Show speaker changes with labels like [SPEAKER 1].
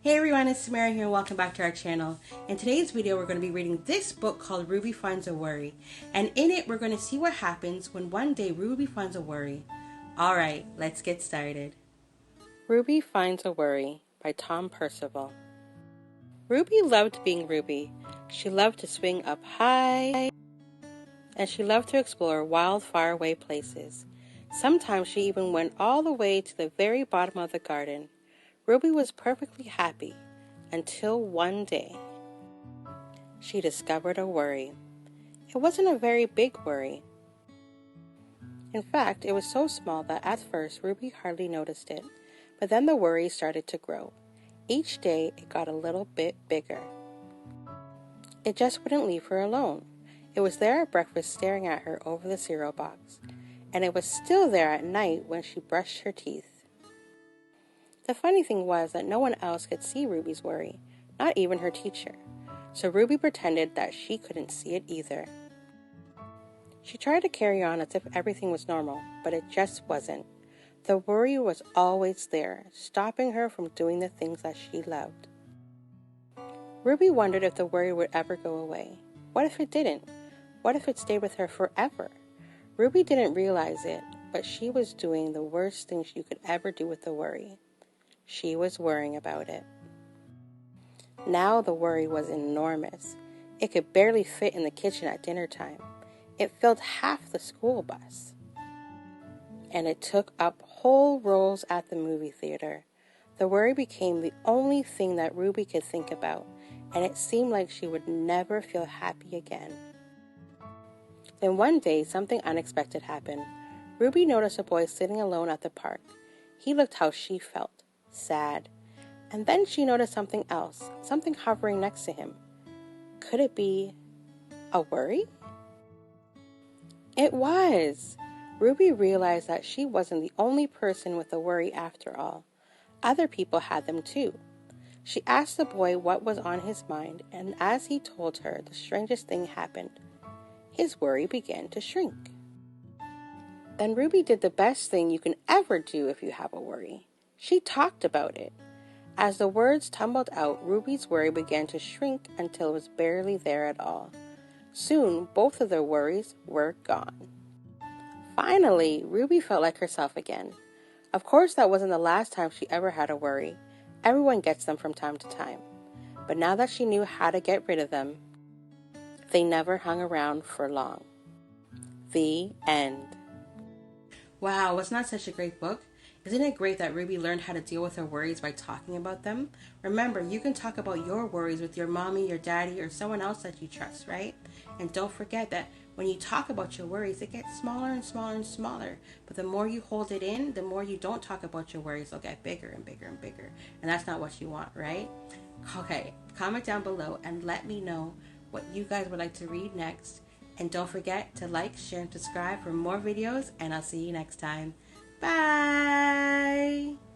[SPEAKER 1] Hey everyone, it's Tamara here and welcome back to our channel. In today's video, we're going to be reading this book called Ruby Finds a Worry. And in it, we're going to see what happens when one day Ruby finds a worry. Alright, let's get started. Ruby Finds a Worry by Tom Percival. Ruby loved being Ruby. She loved to swing up high and she loved to explore wild, faraway places. Sometimes she even went all the way to the very bottom of the garden. Ruby was perfectly happy until one day she discovered a worry. It wasn't a very big worry. In fact, it was so small that at first Ruby hardly noticed it, but then the worry started to grow. Each day it got a little bit bigger. It just wouldn't leave her alone. It was there at breakfast staring at her over the cereal box, and it was still there at night when she brushed her teeth. The funny thing was that no one else could see Ruby's worry, not even her teacher, so Ruby pretended that she couldn't see it either. She tried to carry on as if everything was normal, but it just wasn't. The worry was always there, stopping her from doing the things that she loved. Ruby wondered if the worry would ever go away. What if it didn't? What if it stayed with her forever? Ruby didn't realize it, but she was doing the worst things you could ever do with the worry. She was worrying about it. Now the worry was enormous. It could barely fit in the kitchen at dinner time. It filled half the school bus. And it took up whole rows at the movie theater. The worry became the only thing that Ruby could think about, and it seemed like she would never feel happy again. Then one day, something unexpected happened. Ruby noticed a boy sitting alone at the park. He looked how she felt. Sad. And then she noticed something else, something hovering next to him. Could it be a worry? It was. Ruby realized that she wasn't the only person with a worry after all. Other people had them too. She asked the boy what was on his mind, and as he told her, the strangest thing happened. His worry began to shrink. Then Ruby did the best thing you can ever do if you have a worry. She talked about it. As the words tumbled out, Ruby's worry began to shrink until it was barely there at all. Soon, both of their worries were gone. Finally, Ruby felt like herself again. Of course, that wasn't the last time she ever had a worry. Everyone gets them from time to time. But now that she knew how to get rid of them, they never hung around for long. The end. Wow, wasn't that such a great book? Isn't it great that Ruby learned how to deal with her worries by talking about them? Remember, you can talk about your worries with your mommy, your daddy, or someone else that you trust, right? And don't forget that when you talk about your worries, it gets smaller and smaller and smaller. But the more you hold it in, the more you don't talk about your worries, they'll get bigger and bigger and bigger. And that's not what you want, right? Okay, comment down below and let me know what you guys would like to read next. And don't forget to like, share, and subscribe for more videos. And I'll see you next time. Bye!